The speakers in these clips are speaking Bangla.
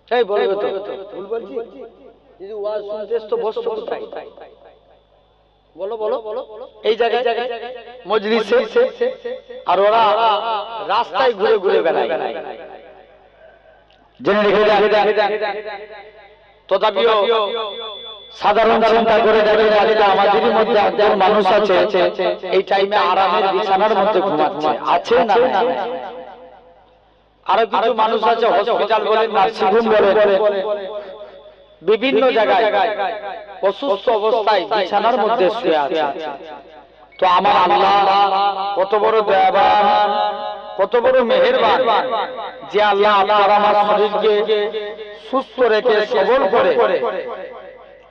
এই বলবে তো ভুল বলছি? যদি ওয়াজ শুনতেছ তো বসছো কোথায়? বলো বলো বলো। এই জায়গায় মজলিসে, আর ওরা রাস্তায় ঘুরে ঘুরে বেড়ায়। জেনে রেখে তথাপিও সাধারণ চিন্তা করে দেখেন, আজকে আমাদেরই মধ্যে একজন মানুষ আছে এই টাইমে আরামের বিছানার মধ্যে ঘুমাচ্ছে, আছে না? আরো কিছু মানুষ আছে হসপিটাল বলেন, নার্সিংহোম বলেন, বিভিন্ন জায়গায় অসুস্থ অবস্থায় বিছানার মধ্যে শুয়ে আছে। তো আমার আল্লাহ কত বড় দয়াবান, কত বড় মেহেরবান যে আল্লাহ আপনার আমার শরীরকে সুস্থ রেখে সবল করে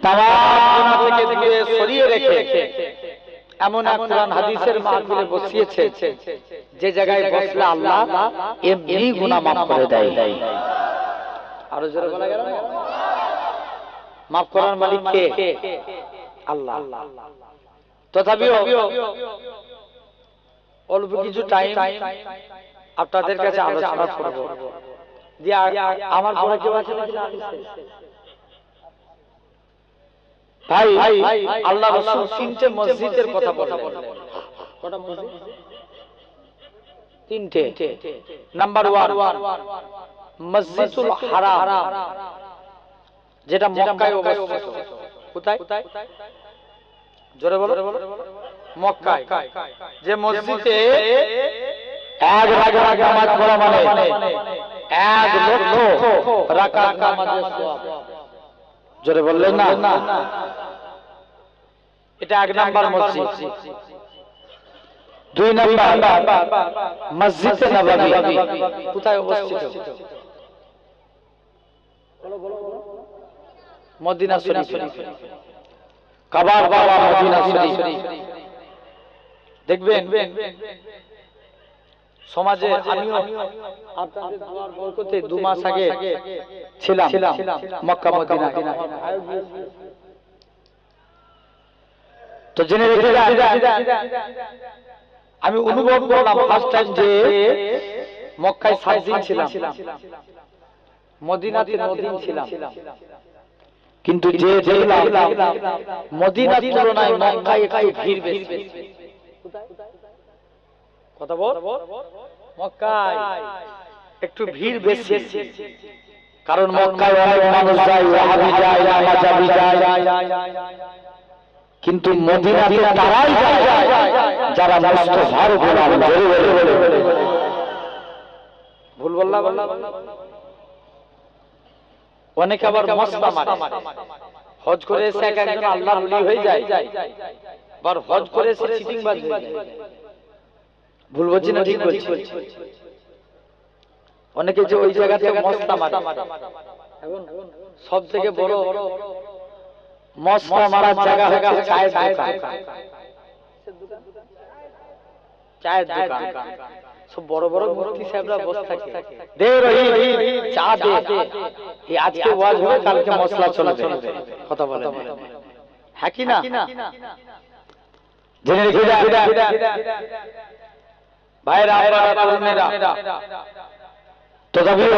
তামাম গুনাহ থেকে দূরে সরিয়ে রেখে এমন এক কোরআন হাদিসের মাহফিলে বসিয়েছে যে জায়গায় বসলে আল্লাহ এমনি গুনাহ মাফ করে দেয়। আরো জোরে বলা গেল না? মাফ করার মালিক কে? আল্লাহ। তথাপিও অল্প কিছু টাইম আপনাদের কাছে আলোচনা করব। যে আমার পরে কেউ আছে নাকি? ভাই আল্লাহ রাসূল তিনটে মসজিদের কথা বললেন। কটা মসজিদ? তিনটে। নাম্বার 1 মসজিদুল হারাম, যেটা মক্কায় অবস্থিত। কোথায়? জোরে বলো। মক্কায়। যে মসজিদে এক রাকাত নামাজ পড়া মানে 1 লক্ষ রাকাত নামাজের সওয়াব। জোরে বললেন না? এটা 1 নাম্বার মসজিদ। 2 নাম্বার মসজিদে নববী, কোথায় অবস্থিত? মদিনা শরীফ। কাবার বাবা মদিনা শরীফ। দেখবেন সমাজে আমিও আপনাদের দোয়ার বরকতে 2 মাস আগে ছিলাম মক্কা মদিনা। তো জেনে রেখে আমি অনুভব করলাম ফার্স্ট টাইম যে মক্কায় 7 দিন ছিলাম, মদিনাতে 9 দিন ছিলাম। কিন্তু যে দেখলাম মদিনার তুলনায় মক্কায় একটু ভিড় বেশি। কথা বল, মক্কায় একটু ভিড় বেশি। কারণ মক্কায় অনেক মানুষ যায়, ওয়াহাবি যায়, নামাজাবি যায়, কিন্তু মদিনাতে তারাই যায় যারা মুস্তাফার গোলাম। ভুল বললাম? অনেকে আবার মস্তা মারে। হজ করে এসে একজন আল্লাহর ওলি হয়ে যায়, আবার হজ করে এসে চিটিংবাজ হয়ে যায়। ভুল বলছি না ঠিক বলছি? অনেকে যে ওই জায়গাতে মস্তা মারে। এখন সব থেকে বড় মস্তা মারার জায়গা হচ্ছে চায়ের দোকান। চায়ের দোকান সব বড় বড় মুফতি সাহেবরা বসে থাকে, দে রহি চা দে, এই আজকে ওয়াজ হবে কালকে মশলা চলবে। কথা বলে হ্যাঁ কি না? জেনে রেখে ভাইরা, আপনারা তরুণেরা, তথাপিও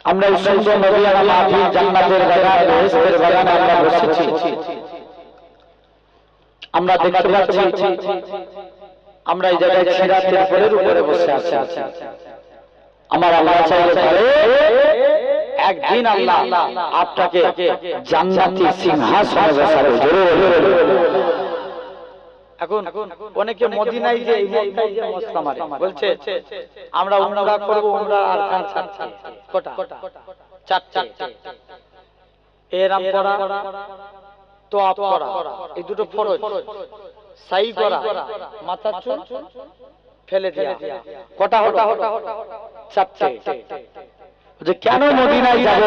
আমরা এই সুন্দর নদিয়ানা মাহফিল, জান্নাতের বাগান, বেহেশতের বাগানে আমরা বসেছি। আমরা দেখতে পাচ্ছি আমরা এই জায়গায় সিরাতের উপরের উপরে বসে আছি। আমার আল্লাহ চাইলে পারে একদিন আল্লাহ আপনাকে জান্নাতি সিংহাসনে বসাবে। এখন অনেকে মদিনায় যে মস্তা মারে, বলছে আমরা উমরা করব, উমরা আর কান ছাড়ছি। কটা? 4টে। এরাম করা, তোয়াফ করা, এই দুটো ফরজ। সাই করা, মাথার চুল ফেলে দেয়া। কটা হলো? 4টে। যে কেন মদিনায় যাব?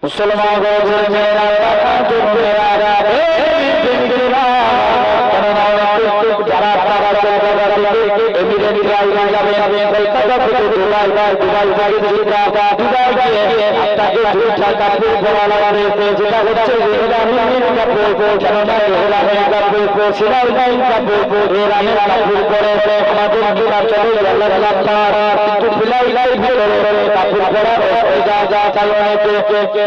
মুসলমান যারা আমাদের মদিনা চলে গেলেন কিন্তু বিলাইলাই ভিতরে কাপড় পরা হয়ে যা চাইতে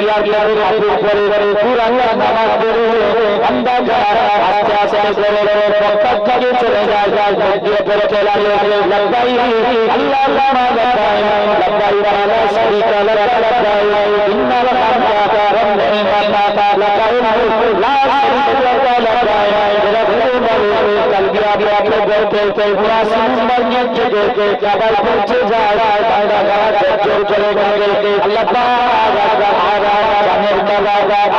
ইয়ার পরে কাপড় পরে পুরানো নামাজ পড়ে বান্দা আস্তে আস্তে করে মক্কা থেকে চলে যায় মদিনা পড়ে চলে লব্বাই আল্লাহ লব্বাই লব্বাই লা শারীকা লাক লব্বাই ইন্নাল হামদা ওয়ান নি'মাতা লাকাল মুলকু লা শারীকা লাক লব্বাই तलबिया के बोलते पूरा सिंबर के जबल पहुंचे जाए बांदा गाड़ा जोर चले गए अल्लाह पाक आरा जानेर काबा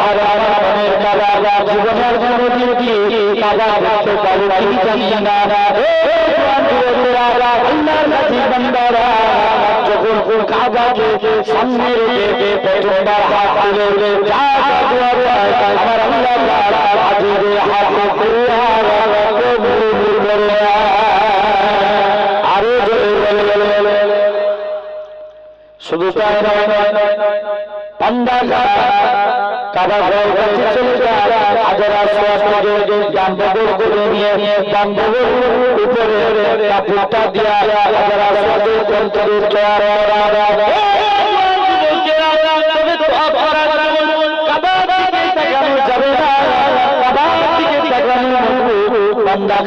आरा मनेर काबा जीवনের জন্য কি কাবা দেখতে পারো কি জানি না হে বন্ধুরা আল্লাহর কাছে বান্দারা যখন কাবাকে সামনে রেখে প্রথমবার হাত তুলে যা দোয়া করে আমার আল্লাহ তাআলা আজিবে হাত খুলে শুধু তাই নয় বান্দা কাবা ঘর কাছে চলে যায় হাজার আসওয়াদকে জামবগর করে নিয়ে জামবগর উপরে কাপড়টা দিয়া হাজার আসওয়াদের অন্তরে চড়া তবে তো আপনারা কাবা দিকে তাকানো যাবে না কাবা দিকে তাকানো বান্দা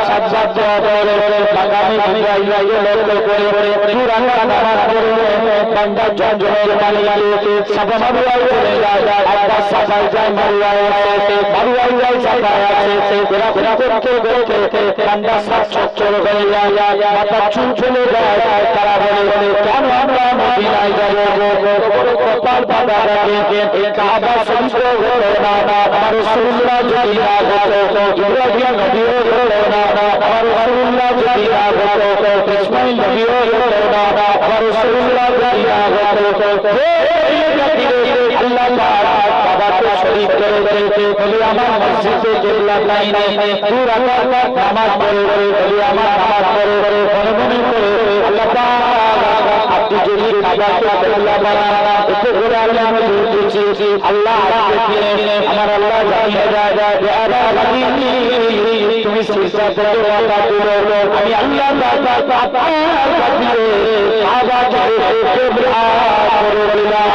সাজ্জাদ করে মাকামে ইব্রাহিম লক্ষ্য করে পুরানো নামাজ পড়ে বান্দা জঞ্জনের পানিতে সাফা মারওয়ায় চলে যায় আল্লাহ সাফায় যায় মারওয়ায় যায় সাফায় আছে ফেরা করতে করতে বান্দা সাফ চচ্চর হয়ে যায় মাথা চুল চলে যায় তারা বলে কেন আমরা মদিনায় যাব কপাল বাঁধা রাখে এই কাবা শরীফ হলো না আমার রাসূলুল্লাহ যদি না হতো ইব্রাহিম নবীও হলো না আমার রাসূলুল্লাহ যদি না হতো ইসমাঈল নবীও হলো না আমার রাসূলুল্লাহ যদি না হতো এই জাতিরে আল্লাহ তাআলা কাবাকে শরীফ করে দিয়েছে বলি আমার মসজিদে কিবলা নাই দূর রাকাত নামাজ পড়ে বলি আমার নামাজ পড়ে মনে করে আল্লাহ তাআলা আপনি যদি কাবাকে কিবলা বানান এতে করে আল্লাহ বুঝেছি আল্লাহ দেখে আমার আল্লাহ জানিয়ে যায় তুমি সিজদা থেকে মাথা তুলো আমি আল্লাহ তাআলা আপনার কাছে কাবাকে কিবলা করে দিলাম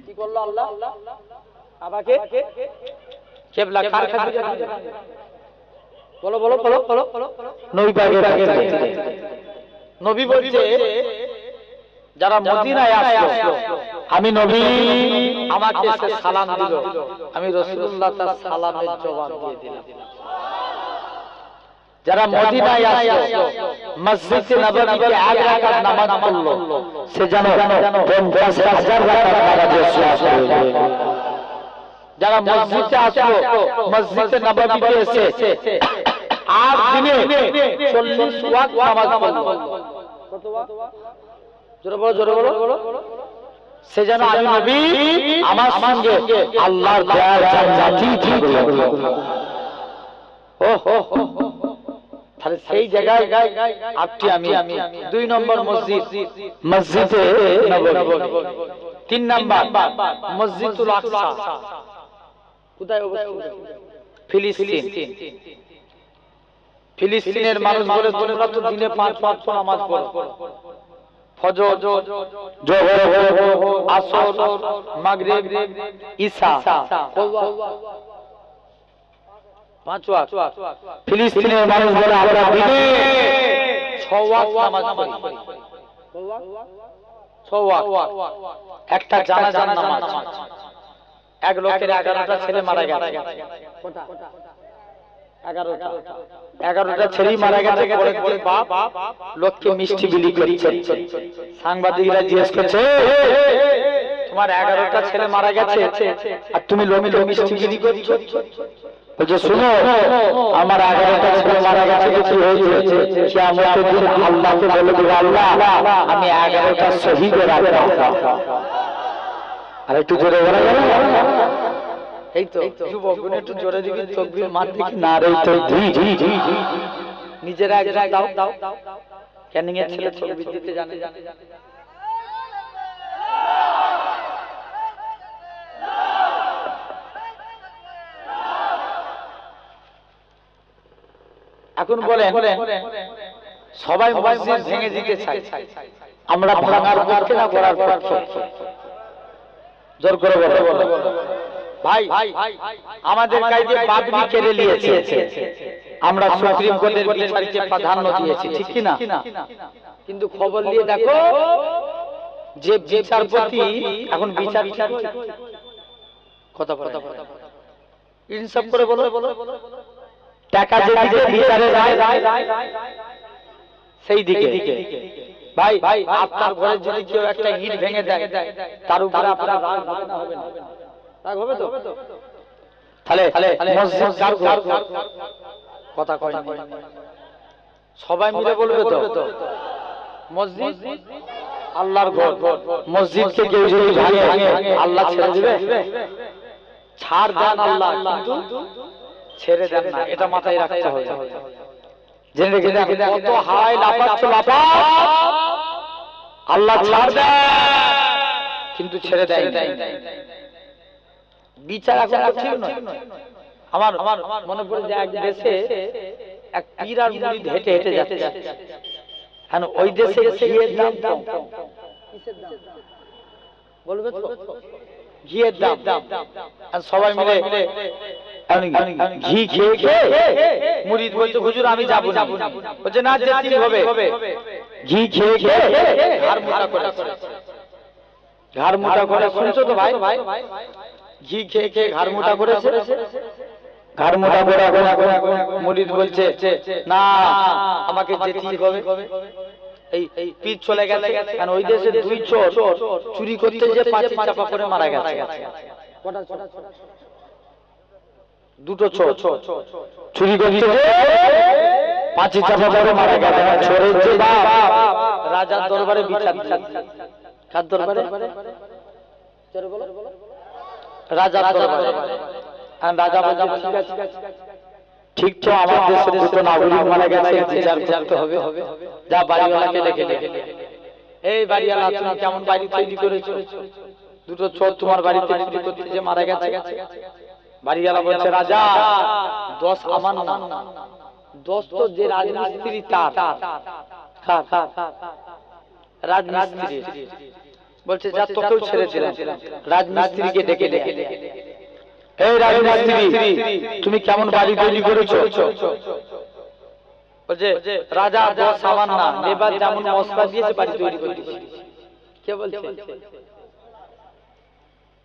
কি করলো আল্লাহ কাবাকে কিবলা কার কাছে বলো বলো বলো বলো নবী পাকের নবী বলছে যারা মদিনায় আসলো আমি নবী আমাকে এসে সালাম দিল আমি রাসূলুল্লাহ তার সালামের জবাব দিয়ে দিলাম যারা মদিনায় আসলো মসজিদে নববীতে এক রাকাত নামাজ পড়লো সে যেন 50,000 রাকাত নামাজ পড়লো যারা মসজিদে আসলো মসজিদে নববীতে এসে 8 দিনে 40 ওয়াক্ত নামাজ পড়লো কত ওয়াক্ত জোরে বলো সে যেন আমি নবী আমার সঙ্গে আল্লাহর দয়ার জান্নাতি থাকলো তাহলে সেই জায়গায় আপনি আমি 2 নম্বর মসজিদে নববী 3 নম্বর মসজিদুল আকসা কোথায় অবস্থিত ফিলিস্তিনের মানুষ বলে তোমরা তো দিনে 5 ওয়াক্ত নামাজ পড়ো ফজর যোহর আসর মাগরিব ইশা 5 ওয়াক্ত ফিলিস্তিনের মানুষ বলে আমরা দিনে 6 ওয়াক্ত নামাজ পড়ি 6 ওয়াক্ত একটা জানাজার নামাজ এক লোকের 11টা ছেলে মারা গেছে কটা 11টা ছেলে মারা গেছে পরে বাপ লোককে মিষ্টি বিলি করছে সাংবাদিকরা জিজ্ঞেস করছে তোমার 11টা ছেলে মারা গেছে আর তুমি লোককে মিষ্টি বিলি করছো বলছে শুনো আমার 11টা ছেলে মারা গেছে কিছু হয়েছে কিয়ামতের দিন আল্লাহকে বলে দেব আল্লাহ আমি 11টা শহীদের রাখলাম আর একটু জোরে বলা যাবে এই তো যুবকগণ একটু জোরে দিবি তাকবীর মার দেখি না রে তো জি নিজেরা একজন দাও ক্যানিং এর ছেলে তাকবীর দিতে জানে এখন বলেন সবাই মসজিদ ভেঙে দিতে চায়, আমরা ভাঙার পক্ষে না করার পক্ষে? জোর করে বলো ভাই। আমাদের কাছে বাবরি কেড়ে নিয়েছে, আমরা সুপ্রিম কোর্টের বিচারকে প্রাধান্য দিয়েছি, ঠিক কি না? কিন্তু খবর নিয়ে দেখো যে বিচারপতি এখন বিচার কথা বলে ইনসাফ করে বলো, টাকা যে দিকে বিচারে যায় সেই দিকে। ভাই আপনার ঘরে যদি কেউ একটা ইট ভেঙে দেয় তার উপরে আপনার রাগ হবে না? হবে না? রাগ হবে তো? তাহলে মসজিদ কার ঘর? কথা কয় না, সবাই মিলে বলবে তো মসজিদ আল্লাহর ঘর। মসজিদকে কেউ যদি ভাঙে আল্লাহ ছেড়ে দিবে? ছাড় দেন আল্লাহ, কিন্তু ছেড়ে দেন না, এটা মাথায় রাখতে হবে। জেনে রেখে দেন, কত হাওয়ায় লাফাচ্ছ লাফা, আল্লাহ ছাড় দেন কিন্তু ছেড়ে দেয়। বিচার এখন ঠিক নয়। আমার মনে পড়ে যে এক দেশে এক পীর আর মুরিদ হেঁটে হেঁটে যাচ্ছে, হ্যাঁ ওই দেশে ঘিয়ের দাম বলবে তো, ঘিয়ের দাম। আর সবাই মিলে ঘি খেয়ে খেয়ে মুরিদ বলছে হুজুর আমি যাবো না, বলছে না যেতেই হবে। ঘি খেয়ে খেয়ে ঘাড় মোটা করে, ঘাড় মোটা করে, শুনছো তো ভাই? ঘি খেয়ে খেয়ে ঘাড় মোটা করেছে, ঘাড় মোটা করে মুরিদ বলছে না আমাকে যেতেই হবে। এই পীর চলে গেছে, কারণ ওই দেশে দুই চোর চুরি করতে যে পাঁচি চাপা করে মারা গেছে। দুটো চোর চুরি করতে যে পাঁচি চাপা করে মারা গেছে। চোরের যে বাপ রাজার দরবারে বিচার দিচ্ছে। কার দরবারে? রাজার দরবারে। আর রাজা বলছে ঠিক তো আমার দেশের দুটো নাগরিক মারা গেছে, বিচার করতে হবে। যা বাড়িওয়ালাকে ডেকে ডেকে, এই বাড়িওয়ালা তুমি কেমন বাড়ি তৈরি করেছো? দুটো চোর তোমার বাড়িতে চুরি করতে যে মারা গেছে। বাড়িওয়ালা বলছে রাজা দোষ আমার না, দোষ তো যে রাজমিস্ত্রি তার। রাজমিস্ত্রি বলছে যা তোকেও ছেড়ে দিলাম। রাজমিস্ত্রিকে ডেকে ডেকে, এই রাজমিস্ত্রি তুমি কেমন বাড়ি তৈরি করেছো? বলছে রাজা দোষ আমার না, এবার যেমন মশলা দিয়েছে বাড়ি তৈরি করেছি। কে বলছে?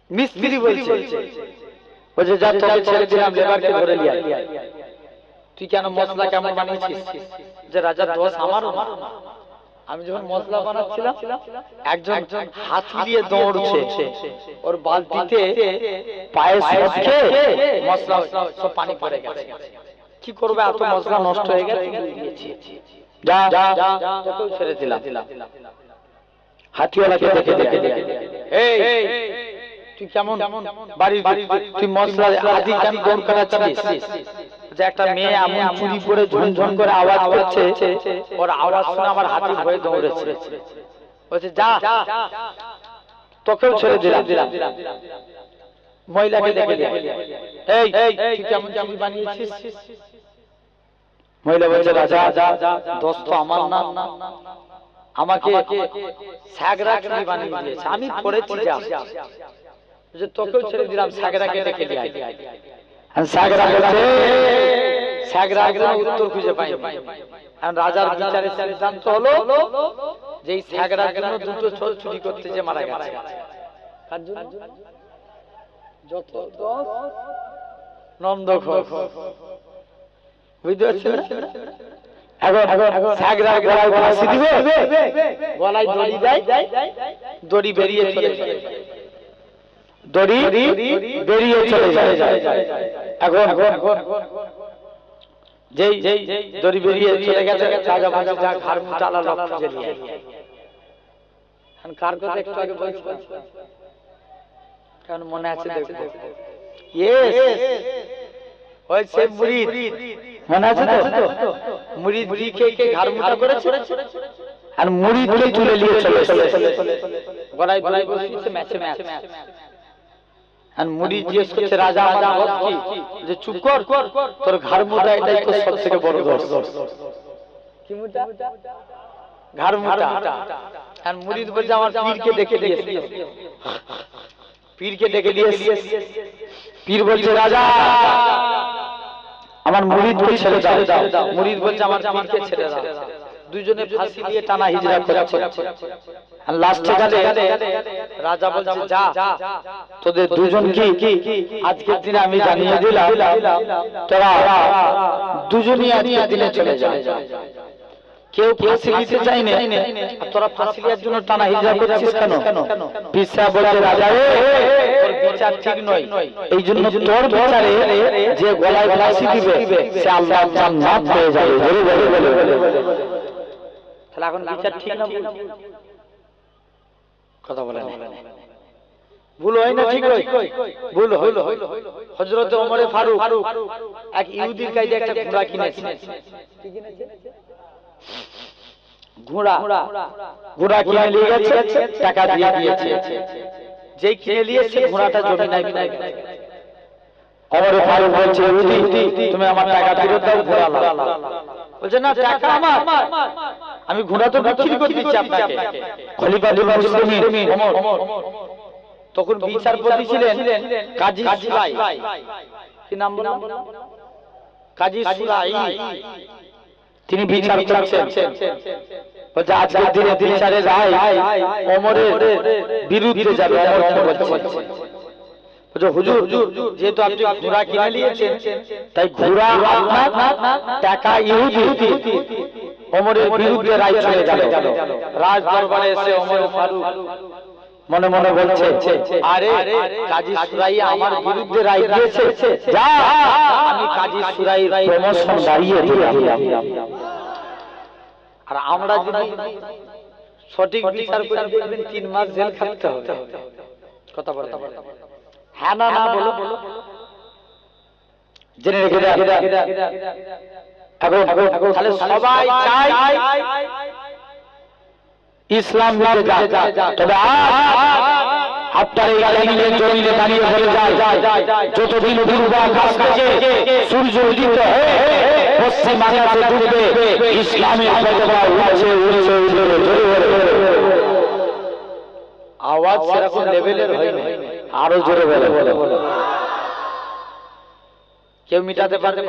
মিস্ত্রি বলছে। বলছে যা তোকে ছেড়ে দিলাম, লেবারকে ধরে নিয়ে আয়। তুই কেন মশলা কেমন বানিয়েছিস? যে রাজা দোষ আমারও না, আমি যখন মশলা বানাচ্ছিলাম একজন হাত দিয়ে দৌড়ছে, ওর বালতিতে পায়েস রেখে মশলা সব পানি পড়ে গেছে। কি করবে, এত মশলা নষ্ট হয়ে গেছে, যা তোকেও ছেড়ে দিলাম। হাতিওয়ালাকে দেখে দেখে, এই তুই কেমন বাড়ি তুই মশলা আদি কেন দৌড় করাচ্ছিস? যে একটা মেয়ে এমন চুরি করে ঝনঝন করে আওয়াজ করছে, ওর আওয়াজ শুনে আমার হাতি ভয়ে দৌড়েছে। বলছে যা তোকেও ছেড়ে দিলাম। মহিলাকে দেখে দেখে, এই তুই কেমন চুরি বানিয়েছিস? মহিলা বলছে রাজা দোষ তো আমার না, আমাকে স্যাগরা চুরি বানিয়ে দিয়েছে, আমি পড়েছি যা। যে তোকেও ছেড়ে দিলাম, স্যাগরাকে দেখে দিয়ে স্যাগরা বলছে স্যাগরার কোনো উত্তর খুঁজে পাই। রাজার বিচারের সিদ্ধান্ত হলো যে এই স্যাগরার জন্য দুটো চোর চুরি করতে যে মারা গেছে। কার জন্য? যত দোষ নন্দঘোষ, বুঝতে পারছেন? এখন স্যাগরার গলায় ফাঁসি দিবে, গলায় দড়ি দেয়, দড়ি বেরিয়ে চলে যায়, দড়ি বেরিয়ে চলে যায়। এখন যেই দড়ি বেরিয়ে চলে গেছে, রাজা বলছে যা ঘাড় মোটালা লোক খুঁজে নিয়ে আয়। কার কথা একটু আগে বলছি, কারণ মনে আছে দেখো, ইয়েস ওই সে মুরিদ, মনে আছে তো? মুরিদ ঘি খেয়ে খেয়ে ঘাড় মোটা করেছে, আর মুরিদকে তুলে নিয়ে চলে গলায় বসিয়েছে ম্যাচে ম্যাচ। আর মুড়ি জিজ্ঞেস করছে রাজা আমার দোষ কি, যে চুপ কর, তোর ঘাড় মোটা, এটাই তো সব থেকে বড় দোষ। কি মোটা? ঘাড় মোটা। আর মুরিদ বলছে আমার পীরকে ডেকে দিয়েছে, পীরকে ডেকে দিয়েছে। পীর বলছে রাজা আমার মুরিদকে ছেড়ে দাও। মুরিদ বলছে আমার পীরকে ছেড়ে দাও। দুইজনে ফাঁসি দিয়ে টানা হিজরা করছে। আর লাস্টে গেলে রাজা বলছে যা, তোদের দুজন কি আজকের দিনে আমি জানিয়ে দিলাম তোরা দুজনই আজকের দিনে চলে যা। কেউ ফাঁসি দিতে চাইনি, তোরা ফাঁসি দেওয়ার জন্য টানা হিজরা করছিস কেন? পীর সাহেব বলছে রাজা রে, তোর বিচার ঠিক নয়, এই জন্য তোর বিচারে যে গলায় ফাঁসি দিবে সে আল্লাহর জান্নাত পেয়ে যাবে। তাহলে এখন বিচার ঠিক না? কথা বলে ভুল হয় না? ঠিক হয়, ভুল হইল। হযরত ওমর ফারুক এক ইহুদির কাছে একটা ঘোড়া কিনেছে। ঘোড়া কিনে নিয়ে গেছে, টাকা দিয়ে দিয়েছে। যেই কিনে নিয়েছে ঘোড়াটা জমি নাই। ওমর ফারুক বলছে ইহুদি তুমি আমার টাকা ফেরত দাও, ঘোড়া লাও। বলছে না টাকা আমার, আমি ঘোড়া তো বিক্রি করে দিচ্ছি আপনাকে। খলিফাতুল মুসলিমিন ওমর তখন বিচারপতি ছিলেন কাজী সুলাই। কি নাম বললাম? কাজী সুলাই। তিনি বিচার করছেন। বলছে আজকের দিনে বিচারে রায় ওমরের বিরুদ্ধে যাবে। ওমর বলছে হুজুর যেহেতু আপনি ঘোড়া কিনে নিয়েছেন তাই ঘোড়া আপনার, টাকা ইহুদি। ওমরের বিরুদ্ধে রায় চলে গেল। রাজ দরবারে এসে ওমর ফারুক মনে মনে বলছে আরে কাজী সুরাই আমার বিরুদ্ধে রায় দিয়েছে, যা আমি কাজী সুরাইর প্রমোশন বাড়িয়ে দিলাম। আর আমরা যদি সঠিক বিচার করে দেখবেন 3 মাস জেল খাটতে হবে। কথা বলে হ্যাঁ না বলো, জেনে রেখে দাও। তাহলে সবাই চাই ইসলাম নিতে যায়, তবে আপনার এই জমিনে জমিনে দাঁড়িয়ে বলে যায় যতদিন পূর্ব আকাশ থেকে সূর্য উদিত হয়ে পশ্চিম আকাশে ডুববে ইসলামের পতাকা উড়ছে। আওয়াজ সেরকম লেভেলের হয়নি, আরো জোরে বলে। কেউ মিটাতে পারবে?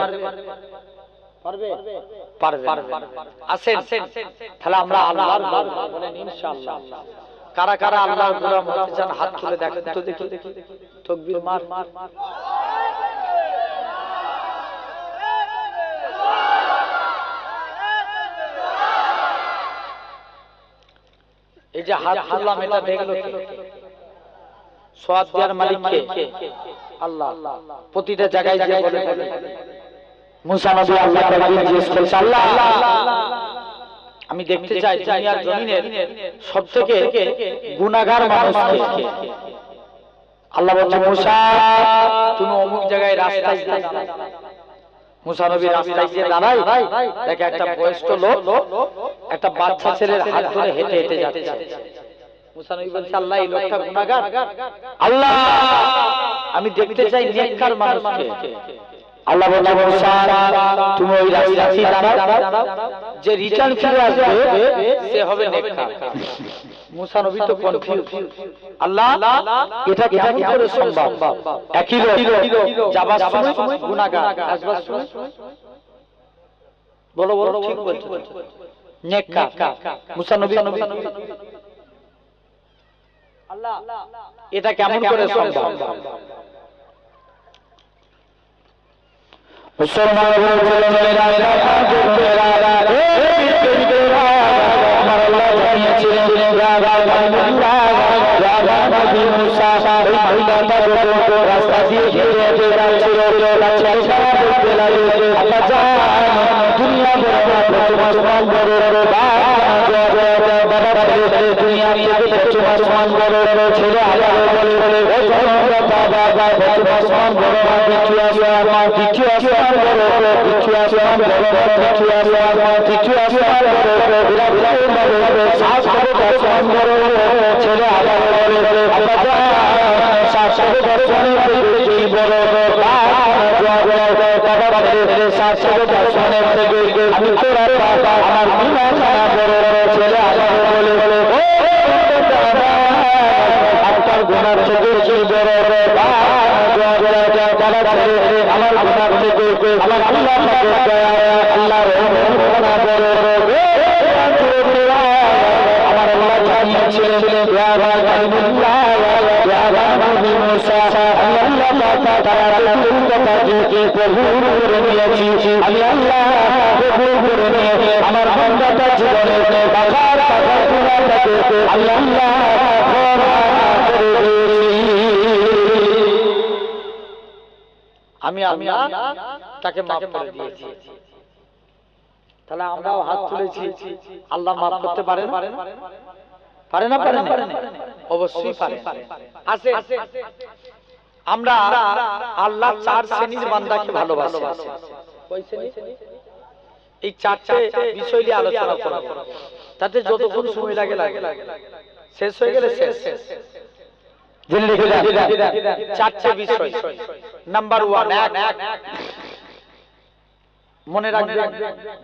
আসেন তাহলে আমরা আল্লাহর বলেন ইনশাআল্লাহ। কারা কারা আল্লাহর গোলাম হতে চান হাত তুলে দেখেন তো দেখি। তাকবীর মার। এই যে হাত তুললাম এটা দেখলো কি? সওয়াব দেওয়ার মালিক কে? আল্লাহ। প্রতিটা জায়গায় যে বলে মুসা নবী আল্লাহর কাছে জিজ্ঞেস করছে আল্লাহ আমি দেখতে চাই দুনিয়ার জমিনের সবথেকে গুনাহগার মানুষ কে? আল্লাহ বলছে মুসা তুমি অমুক জায়গায় রাস্তায় দাঁড়াও। মুসা নবী রাস্তায় গিয়ে দাঁড়ায়, দেখে একটা বয়স্ক লোক একটা বাচ্চা ছেলের হাত ধরে হেঁটে হেঁটে যাচ্ছে। মুসা নবী বলছে আল্লাহ এই লোকটা গুনাহগার, আল্লাহ আমি দেখতে চাই নেককার মানুষকে। আল্লাহ বলছে মুসা তুমি ওই রাস্তায় দাঁড়াও, যে রিটার্ন ফিরে আসবে সে হবে নেককার। মুসা নবী তো কনফিউজ, আল্লাহ এটা কেমন করে সম্ভব? একই লোক যাবার সময় গুনাহগার, আসবার সময় বলো ঠিক বলছো নেককার। মুসা নবী আল্লাহ এটা কেমন করে সম্ভব? মুসলমান রাস্তা দিয়ে দুনিয়া আসমান বড় বাবা দুনিয়া থেকে প্রথম আসমান বড় ছেলে আবার বলে বাবা প্রথম আসমান বড় দ্বিতীয় আসমান বড় দ্বিতীয় আসমান বড় তৃতীয় আসমান বড় আসমান বড় ছেলে আবার বলে আমি তোরা আমার ছেলে আবার বলে আপনার গুণার থেকে বড় আমার গুণার থেকে আমার আল্লাহ আল্লাহর আমার আল্লাহ জানিয়েছিলেন আমি আল্লাহ আমার বান্দাটা জীবনে আমি আল্লাহ আমি আল্লাহ তাকে মাফ করে দিয়েছি। তাহলে আমরাও হাত তুলেছি, আল্লাহ মাফ করতে পারে না পারে না? অবশ্যই পারে। আছে আমরা আল্লাহ চার শ্রেণীর বান্দাকে ভালোবাসি। কয় শ্রেণী? এই চারটে বিষয় নিয়ে আলোচনা করব, তাতে যতক্ষণ সময় লাগে শেষ হয়ে গেলে শেষ। জেনে রেখে দেন চারটে বিষয়। নাম্বার 1, মনে রাখবেন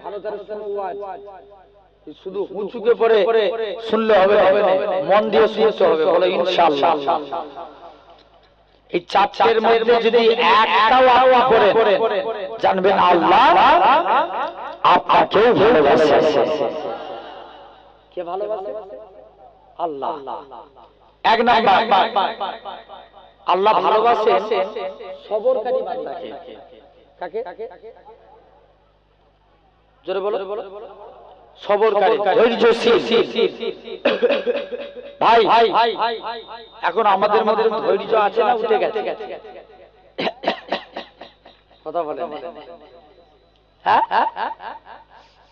ভালো করে শুধু উঁচুকে পড়ে শুনলে হবে না, মন দিয়ে শুনতে হবে। বলে ইনশাআল্লাহ। এই চারটের মধ্যে যদি একটাও আওয়া করে জানবেন আল্লাহ আপনাকে ভালোবাসে। কে ভালোবাসে? আল্লাহ। এক নাম্বার, আল্লাহ ভালোবাসে সবরকারী বান্দাকে। কাকে? জোরে বলো। সবরকারী, ধৈর্যশীল। ভাই এখন আমাদের মধ্যে ধৈর্য আছে না উঠে গেছে? কথা বলেন। হ্যাঁ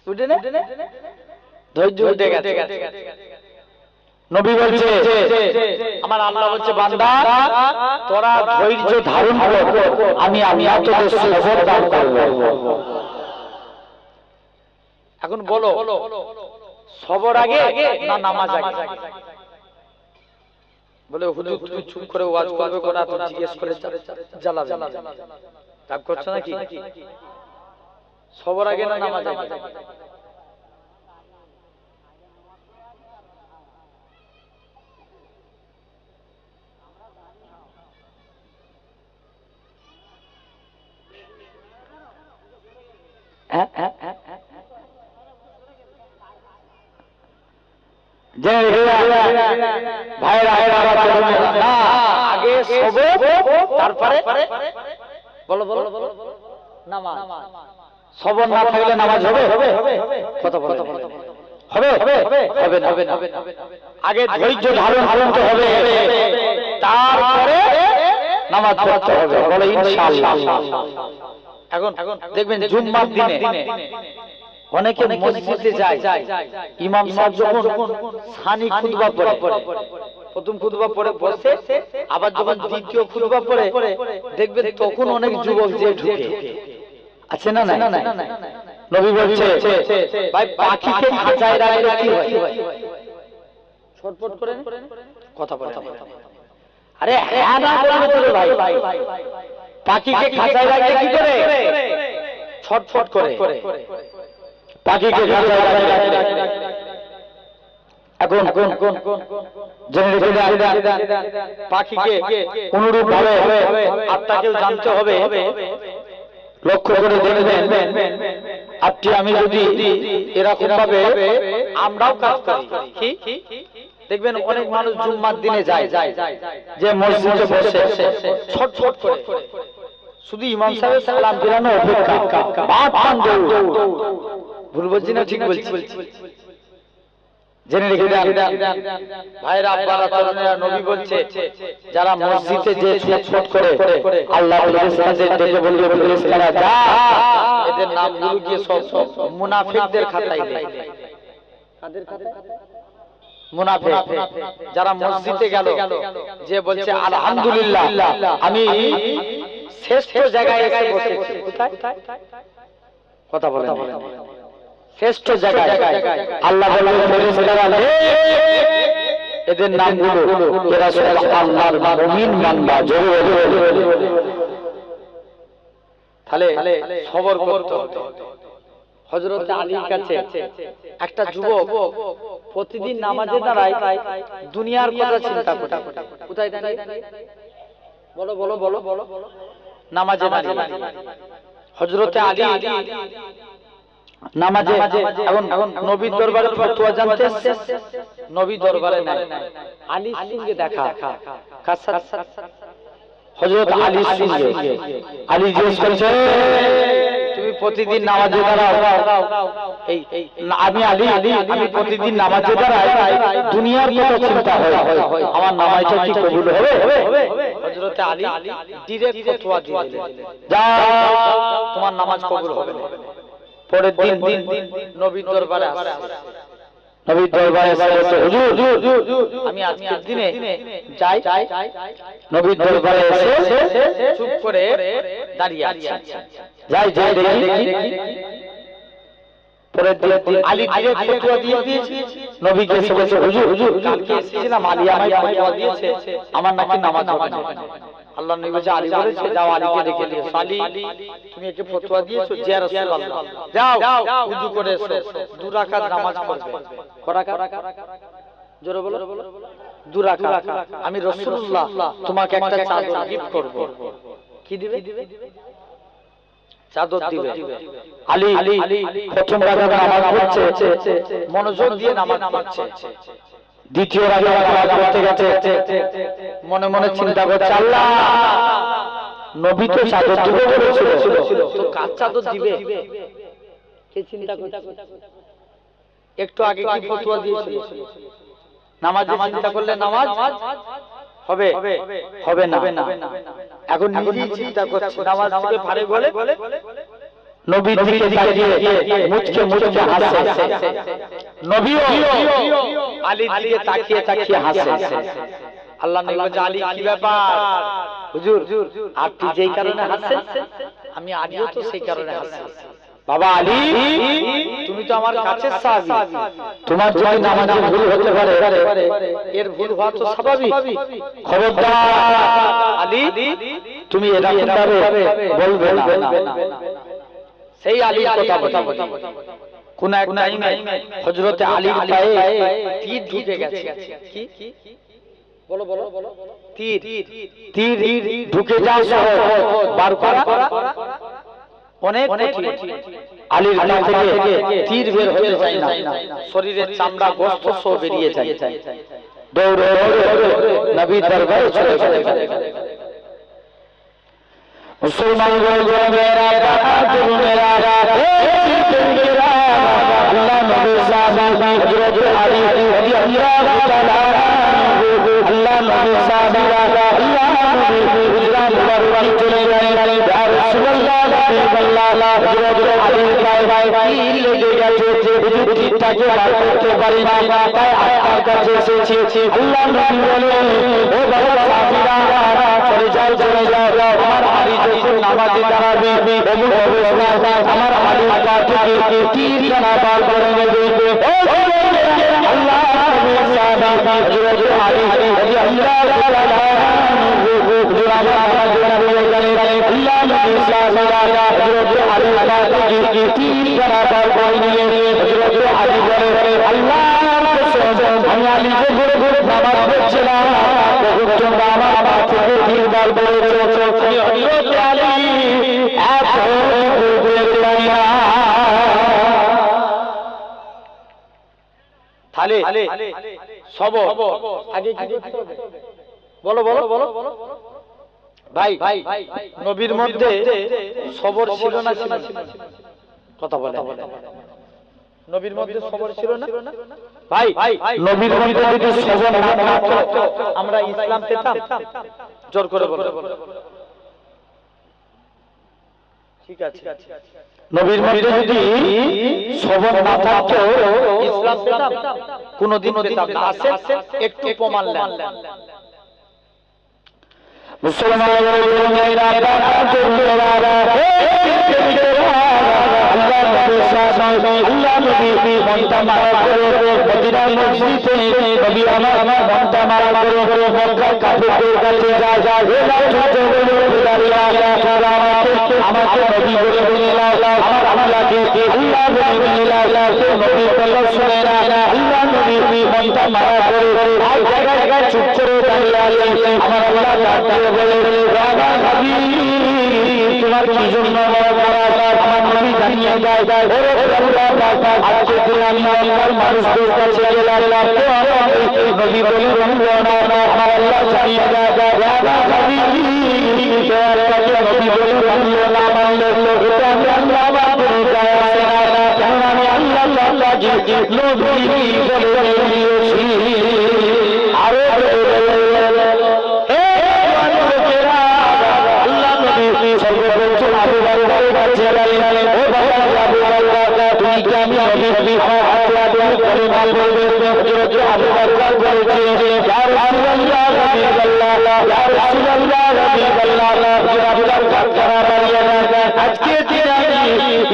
উঠে না? ধৈর্য উঠে গেছে। নবী বলছে, আমার আল্লাহ বলছে বান্দা তোরা ধৈর্য ধারণ কর, আমি তোদের সবর দান করব। এখন বলো সবর আগে না নামাজ আগে? বলে হুজুর তুমি চুপ করে ওয়াজ করবে কোনা, তো জিজ্ঞেস করে জ্বালাবে। রাগ করছো নাকি? সবর আগে না নামাজ আগে? আগে সবর, তারপরে বলো নামাজ। সবর না থাকলে নামাজ হবে? কথা বলো। হবে না। আগে ধৈর্য ধারণ করতে হবে, তারপরে নামাজ পড়তে হবে। বলো ইনশাআল্লাহ। এখন দেখবেন জুম্মার দিনে অনেকে মসজিদে যায়, ইমাম সাহেব যখন সানি খুতবা পড়ে, প্রথম খুতবা পড়ে বসে, আবার যখন দ্বিতীয় খুতবা পড়ে দেখবেন তখন অনেক যুবক যে ঢুকে আছে না? নবী বলছে ভাই পাখিকে খাঁচায় রাখলে কি হয়? ছটফট করে কথা বলে। আরে হ্যাঁ না বলবে তো ভাই, পাখিকে খাঁচায় রাখলে কি করে? ছটফট করে। পাখিকে খাঁচায় রাখলে এখন জেনে রেখে পাখিকে অনুরূপ ভাবে আত্মাকেও জানতে হবে। লক্ষ্য করে দেখবেন আপনি আমি যদি এরকম ভাবে আমরাও কাজ করি, দেখবেন অনেক মানুষ জুম্মার দিনে যায় যে মসজিদে বসে ছটফট করে শুধু ইমাম সাহেবের সালাম ফিরানো অপেক্ষা। ভুল বলছি না ঠিক বলছি? জেনে রেখে দেন ভাইরা আব্বারা তরুণেরা, নবী বলছে যারা মসজিদে যে ছটফট করে আল্লাহ ফেরেশতাদের ডেকে বলবে ফেরেশতারা যা, এদের নামগুলো গিয়ে সব মুনাফিকদের খাতায় দেয়। কাদের খাতায়? মুনাফিক। যারা মসজিদে গেল যে বলছে আলহামদুলিল্লাহ আমি শ্রেষ্ঠ জায়গায় এসে বসেছি। কোথায়? কথা বলেন। শ্রেষ্ঠ জায়গায় আল্লাহ বলবে ফেরেশতারা এদের নামগুলো এরা সব আল্লাহর মুমিন বান্দা। জোরে তাহলে সবর করতে হবে। হযরত আলীর কাছে একটা যুবক প্রতিদিন নামাজে দাঁড়ায় দুনিয়ার কথা চিন্তা করে। কোথায় দাঁড়ায়? বলো বলো বলো বলো। নামাজে দাঁড়িয়ে হযরত আলী নামাজে এখন নবীর দরবারে ফতোয়া জানতে নবী দরবারে নাই, আলীর সঙ্গে দেখা। হযরত আলীর সঙ্গে আলী জিজ্ঞেস করছে তুমি প্রতিদিন নামাজে দাঁড়াও? এই আমি আলী আমি প্রতিদিন নামাজে দাঁড়াই, দুনিয়ার কথা চিন্তা হয় আমার নামাজটা কি কবুল হবে? হযরত আলী ডাইরেক্ট ফতোয়া দিয়ে দিলেন যাও তোমার নামাজ কবুল হবে। পরের দিন নবীর দরবারে আসে। নবীর দরবারে এসে বলছে হুজুর আমি আজকের দিনে যাই। নবীর দরবারে এসে চুপ করে দাঁড়িয়ে আছি। যাই যাই দেখি। পরের দিন আলী ডাইরেক্ট ফতোয়া দিয়ে দিয়েছে। নবীকে এসে বলছে হুজুর কালকে এসেছিলাম, আলী আমায় ফতোয়া দিয়েছে আমার নাকি নামাজ হবে না। আল্লাহ নবী বলেছে আলী বলেছে যাও আলীকে ডেকে নিয়ে এসো। আলী তুমি একে ফতোয়া দিয়েছো যে রাসূলুল্লাহ যাও ওযু করে এসো, 2 রাকাত নামাজ পড়বে। কয় রাকাত? জোরে বলো। 2 রাকাত। আমি রাসূলুল্লাহ তোমাকে একটা চাদর গিফট করব। কি দিবে? চাদর দিবে। আলী প্রথম রাকাত নামাজ পড়ছে, মনোযোগ দিয়ে নামাজ পড়ছে। দ্বিতীয় রাকাত নামাজ পড়তে গেছে, মনে মনে চিন্তা করছে আল্লাহ নবী তো চাদর দিবে বলেছিল, তো কার চাদর দিবে? কে চিন্তা করছে? একটু আগে কি ফতোয়া দিয়েছিল? নামাজে চিন্তা করলে নামাজ হবে হবে না। এখন নিজেই চিন্তা করছে নামাজ থেকে পারে বলে নবীর দিকে তাকিয়ে মুচকে মুচকে হাসে। নবীও আলীর দিকে তাকিয়ে তাকিয়ে হাসে। আল্লাহ নবী বলেন আলী কি ব্যাপার? হুজুর আপনি যেই কারণে হাসেন আমি আলীও তো সেই কারণে হাসি। বাবা আলী তুমি তো আমার কাছের সাহাবী, তোমার যদি নামাজে ভুল হতে পারে এর ভুল হওয়া তো স্বাভাবিক। খবরদার আলী তুমি এরকম ভাবে বলবে না। সেই আলীর কথা বলি। কোন এক টাইমে হযরত আলীর পায়ে তীর ঢুকে গেছে। কি বলো বলো তীর ঢুকে যাওয়া সহজ, বার করা অনেক কঠিন। আলীর গলা থেকে তীর বের হতে চায় না, শরীরের চামড়া গোশত সব বেরিয়ে যায়। দৌড়ে নবীর দরবারে চলে গেলেন। মুসলমান মেরা বাহাদুর মেরা মেরা আল্লাহ নবী সাহাবী হযরত আলী রাদিয়াল্লাহু তাআলা আল্লাহ নবী সাহাবী আল্লাহ নবী হুজরাত মুবারক চলে গেলেন। ইয়া রাসূলুল্লাহ সাল্লাল্লাহু হযরত আলী পায়ে লেগে গেছে, তীরটাকে বার করতে পারি না, তাই আপনার কাছে এসেছি। আল্লাহ নবী বলেন ও বাবা সাহাবীরা চলে যাও আমার আলী যখন নামাজে দাঁড়াবে এমন অবস্থা আমার আলী পা থেকে তীরখানা বার করে নেবে। আল্লাহ নবী সাহাবী হযরত আলী রাদিয়াল্লাহু তাআলা আমার নামাজে দাঁড়িয়ে গেলেন। আল্লাহ নবী সাহাবীরা হযরত আলী পা থেকে তীরখানা বার করে নিয়ে হযরত আলী বলেন আল্লাহ আমি আলী যে ঘুরে ঘুরে নামাজ পড়ছিলাম তোমরা আমার পা থেকে তীর বার করেছো। হযরত আলী এত বুঝলাম না। তাহলে সব আগে কি করতে হবে? বলো বলো বলো ভাই নবীর মধ্যে সবর ছিল না ছিল? কথা বলে নবীর মধ্যে সবর ছিল না ভাই? নবীর মধ্যে যদি সবর না থাকতো আমরা ইসলাম পেতাম? জোর করে বলো। ঠিক আছে, নবীর মধ্যে যদি সবর না থাকতো ইসলাম পেতাম? কোনদিনও পেতাম না। আসেন একটু প্রমাণ নেন। মুসলমানের মেয়েরা আল্লাহ নবী মনটা মারা করে মদিনা মসজিদে নবী আমার মনটা মারা করে মক্কার কাফেরদের কাছে যায় আমাকে নবী বলে আমার আল্লাহকে আল্লাহ নবী বলে শুনে না। আল্লাহ নবী মনটা মারা করে আর জায়গায় চুপ করে দাঁড়িয়ে আছে। আমার আল্লাহ ডাকতে বলে নবী তোমার কি জন্য আমার নবী দাঁড়িয়ে যায় আজকে দিন আমি আল্লাহর মানুষদের কাছে গেলাম নবী বলে আমার আল্লাহ জানিয়ে যায় নবী বলে না মানলে এটা আমি আল্লাহ যায় আসে না, কেন আমি আল্লাহ নবী বলে দিয়েছি। আরো আল্লাহ নবী সর্বপ্রথম আবু বকরের কাছে গেলেন, ও বাবা আবু বকর তুমি কি আমি নবী হাতে করে মাল বলবে? আবু বকর বলেছে ইয়া রাসূলুল্লাহ রাসূলুল্লাহ ইয়া রাসূলুল্লাহ রাসূলুল্লাহ আবু বকর করা পারিয়ে না। আজকে দিনে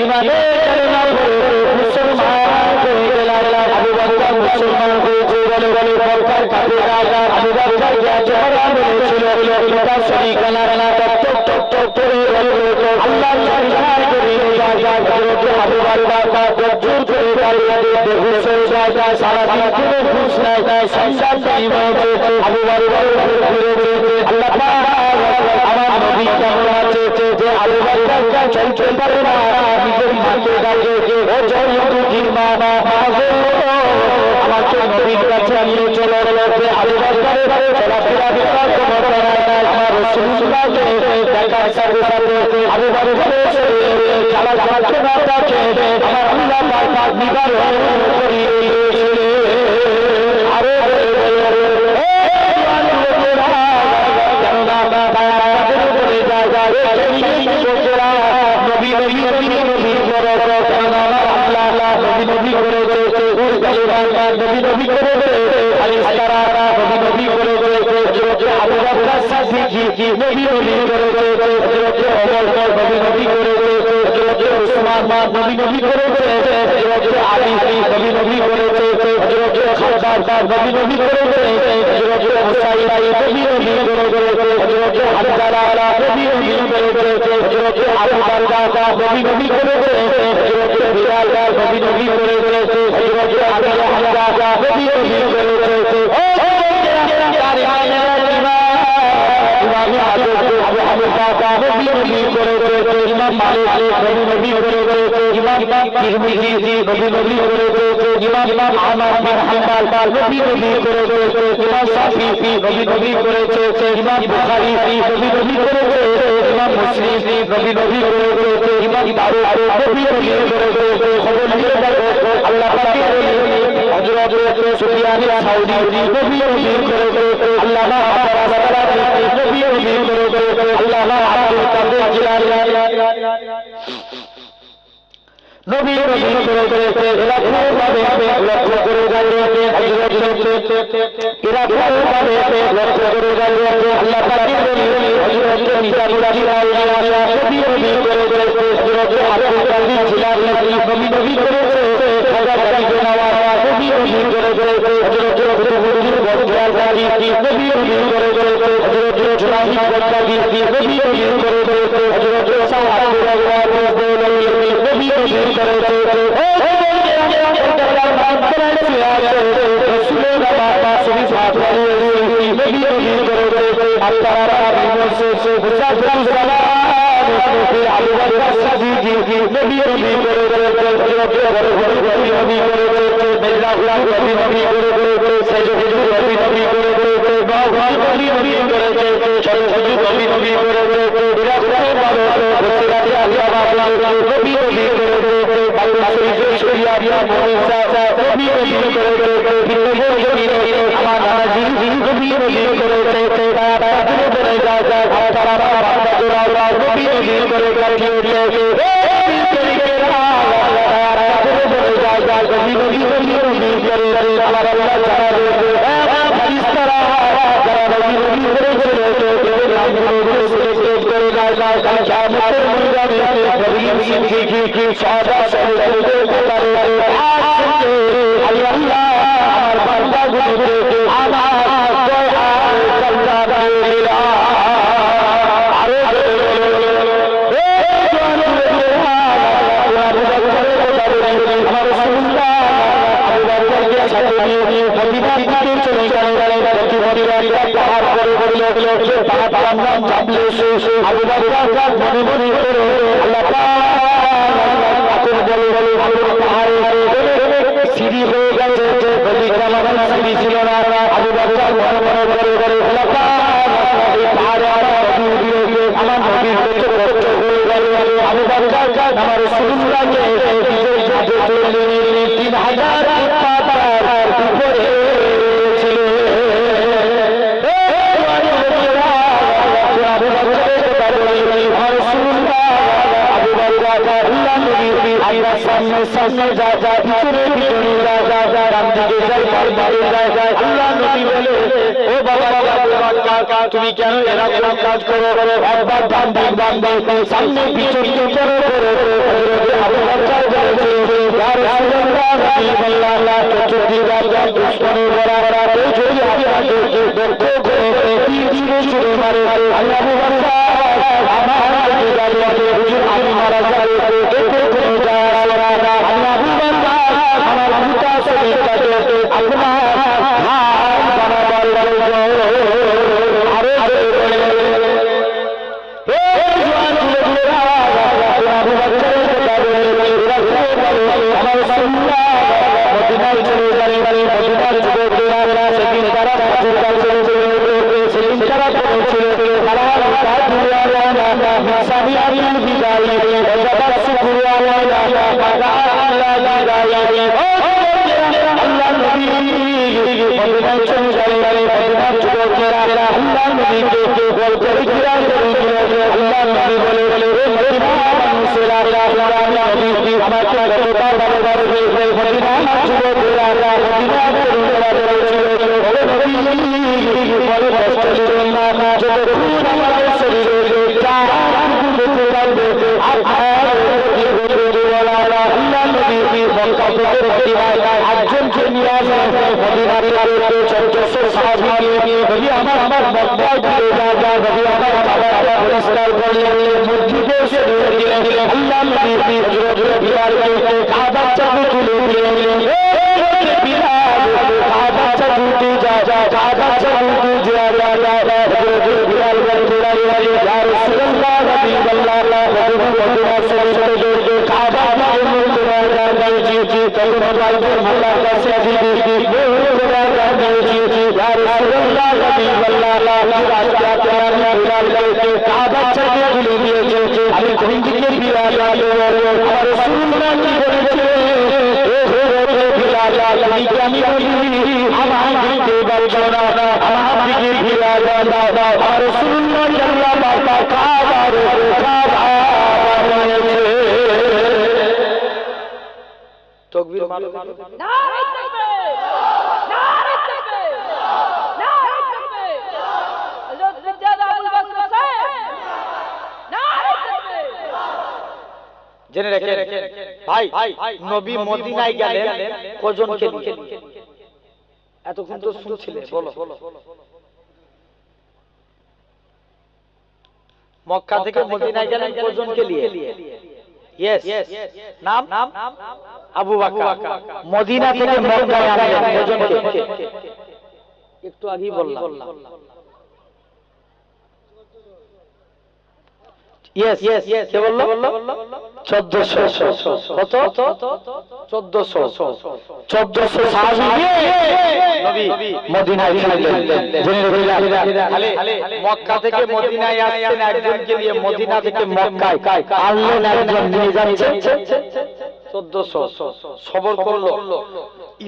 ইমানে কালেমা পড়ে মুসলমান হয়ে গেলাম। আবু বকর মুসলমান হয়েছে বলে বকর কাছে রাজা আবু বকর জহরা বলেছিল এটা শরীকানা না টপ করে আল্লাহ জাহাজ করে হযরত আবু বকর জোর করে দাঁড়িয়ে বেহুশ হয়ে যায়। সারা দিন কোনো হুঁশ নাই, সংসার টাইমে আবু বকর ঘুরে আল্লাহ পাক আমার নবী কেমন আছে যে আবু বকর চলতে পারে না, নিজের মাকে ডাকে ও জয়তুজির মা আমাকে নবীর কাছে নিয়ে চলে যে আবু বকরের চলাফেরা বিভাগ কোনো করায় নাই। আমার রাসূলুল্লাহকে দেখার সাথে সাথে আবু বকরের চালা যাচ্ছে না তাকে আমার আল্লাহ পাক নিবারণ করিয়ে দিয়েছে। আরে বিয়া বিয়া মরিসা নবী নবী করে আমার নানাজি নবী নবী করে করে যা যা তারা বাবা জোড়া নবী নবী করে কাটিয়েছে সিঁড়ি হয়ে গেছে সিঁড়ি ছিল না আবু বাকর মনে মনে করে আমার নবী হয়ে গেল আবু বাকর আমার রাসূলুল্লাহকে 3000 উপরে সামনে যা যা ভিতরে ভিতরে যা যা যা ডান দিকে যাই বাড়ি যায় যায় আল্লাহ নবী বলে ও বাবা তুমি কেন এরকম কাজ করো একবার ডান দিক ডান দিক সামনে পিছনে করো হযরত আবু বকর বলেছে ইয়া রাসূলুল্লাহ রাহিমাল্লাহ চতুর্দিক যা দুশমনে বরাবর এই যদি আপনাকে দক্ষ করে তীর ছুড়ে মারে আল্লাহ আবু বকর আমার দিকে দাঁড়িয়ে হুজুর আমি মারা যাবে এতে কোনো যায় আসে না আল্লাহ আবু বকর আমার পিতা সে কাটে আপনার হাত বানাবার আরে আরে একজনকে নিয়ে আসে আমার বক্তায় দিয়ে যা আমার পরিষ্কার করলেন মসজিদে এসে আল্লাহ নবী বিলালকে কাবার চাবি তুলে দিলেন কাবার চাবি যা কাবার চাবি বিলাল বলতে ইয়া রাসূলুল্লাহ রাদিয়াল্লাহু আনহু কাবার জি তখন আল্লাহর কাছে দিদি ইয়া রাসূলুল্লাহ রাদিয়াল্লাহু আজকে আপনারা বিলালকে কাবা থেকে তুলে দিয়েছে আমি কোন দিকে বিলাল আমার রাসূলুল্লাহ কি বলেছে বিলাল আমি বলি আমার দিকে বলছো না আমার দিকে বিলাল আমার রাসূলুল্লাহ আল্লাহ পাক কাবার তাকবীর মারো নারে তাকবীর নারে তাকবীর নারে তাকবীর হযরত মির্জা আবুল বকর সাহেব নারে তাকবীর জেনে রাখেন ভাই নবী মদিনায় গেলেন কজনকে নিয়ে এতক্ষণ তো শুনছিলে বলো মক্কা থেকে মদিনায় গেলেন কজনকে নিয়ে ইয়েস নাম আবু বকর মদিনা থেকে মক্কায় আসলেন কজনকে একটু আগেই বললাম ইয়েস কে বললো 1400 কত 1400 সাহাবী নবী মদিনায় ছিলেন জেনে মক্কা থেকে মদিনায় আসছেন একজনকে নিয়ে মদিনা থেকে মক্কায় আনলেন একজন নিয়ে যাচ্ছেন 1400 সবর করলো,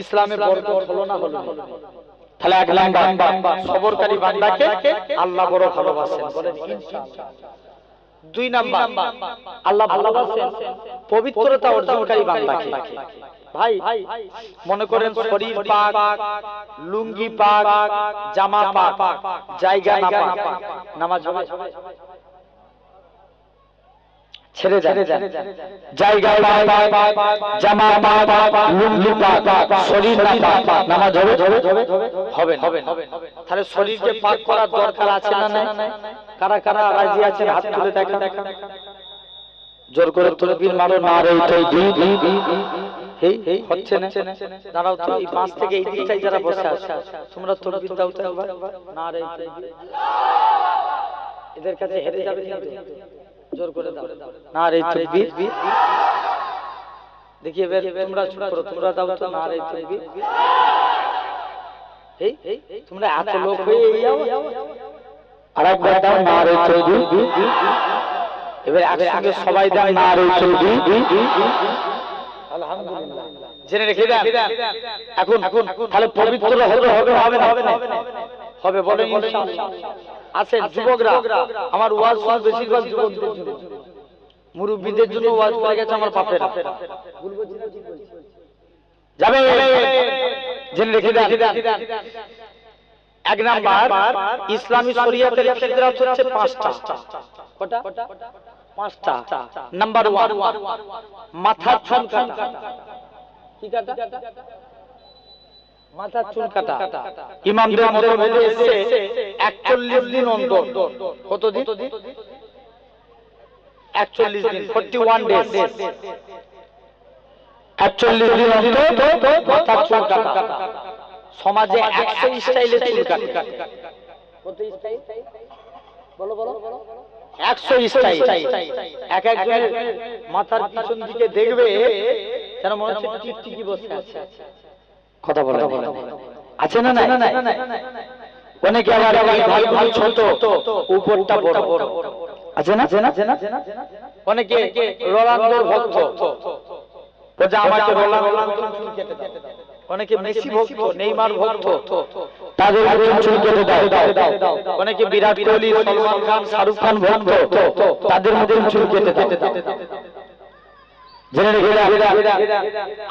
ইসলামের বরকত হলো না হলো? তাহলে এক নাম্বার সবরকারী বান্দাকে আল্লাহ বড় ভালোবাসেন, বলেন ইনশাআল্লাহ। 2 নাম্বার আল্লাহ ভালোবাসেন পবিত্রতা অর্জনকারী বান্দাকে। ভাই মনে করেন শরীর পাক, লুঙ্গি পাক, জামা পাক, জায়গা না পাক, নামাজ হবে? ছেড়ে দেন। জায়গা পাক, জামা পাক, লুঙ্গি পাক, শরীর না পাক, নামাজ হবে? হবে না। তাহলে শরীরকে পাক করার দরকার আছে না নাই? কারা কারা রাজি আছে হাত তুলে দেখা। জোর করে তাকবীর মারো, নারে তাকবীর। এই হচ্ছে না। দাঁড়াও তো, এই পাশ থেকে এই দিকটাই যারা বসে আছে তোমরা তাকবীর দাও তো একবার, নারে তাকবীর। এদের কাছে হেরে যাবে কিন্তু, জোর করে দাও, নারে তাকবীর। দেখি এবার তোমরা চুপ করো, তোমরা দাও তো নারে তাকবীর। এই তোমরা এত লোক হয়ে এই যাও, আরেকবার দাও, নারে তাকবীর। এবার একসঙ্গে সবাই দাও, নারে তাকবীর। আলহামদুলিল্লাহ। জেনে রেখে দেন, এখন তাহলে পবিত্র হবে না? হবে, বলেন ইনশাআল্লাহ। আছেন যুবকরা, আমার ওয়াজ শুনে বেশিরভাগ যুবকদের জন্য, মুরব্বিদের জন্য ওয়াজ করে গেছে আমার বাপেরা। যাবে, জেনে রেখে দেন। এক নাম্বার ইসলামী শরীয়তের ফিতরাত হচ্ছে 5টা। কটা? 5টা। নাম্বার 1 মাথা চুল কাটা। কি কাটা? মাথা চুল কাটা। ইমামদের মতভেদে এসেছে 41 দিন অন্তর। কত দিন? 41 দিন, 41 ডেজ। 41 দিন অন্তর মাথা চুল কাটা। সমাজে 100 স্টাইলে চুল কাটে। কত স্টাইল? বলো 100 স্টাইল। এক একজনের মাথার পিছন দিকে দেখবে যেন মনে হচ্ছে টিকটিকি বসে আছে। কথা বলে আছে না? নাই। অনেকে আবার ভাই ছোট, উপরটা বড় আছে না? অনেকে রোনালদোর ভক্ত, বলে আমাকে রোনালদোর চুল কেটে দাও। অনেকে মেসি ভক্ত, নেইমার ভক্ত, তাদের চুল কেটে দাও। অনেকে বিরাট কোহলি, সলমান খান, শাহরুখ খান ভক্ত, তাদের মধ্যে চুল কেটে দাও। জেনে রেখে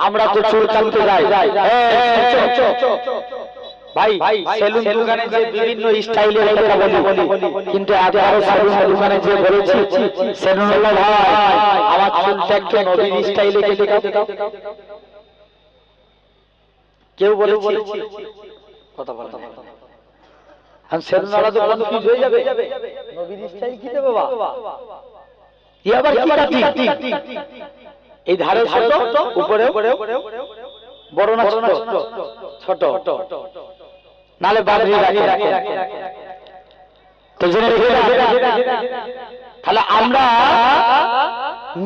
আমরা তো চুল কাটতে যাই ভাই, সেলুন দোকানে যে বিভিন্ন স্টাইলের কথা বলি, কিন্তু আরো সেলুন দোকানে যে বলেছি, সেলুনওয়ালা ভাই আমার চুলটা একটু নবীর স্টাইলে কেটে দাও। কেউ বলেছি? কথা বলে আমি সেলুনওয়ালা তো কনফিউজ হয়ে যাবে, নবীর স্টাইল কি দেবে বাবা? কি আবার কি কাটি? এই ধারে ছোট, উপরে বড় না ছোট? নালে বাড়ি রাখে। তো জেনে রেখে তাহলে আমরা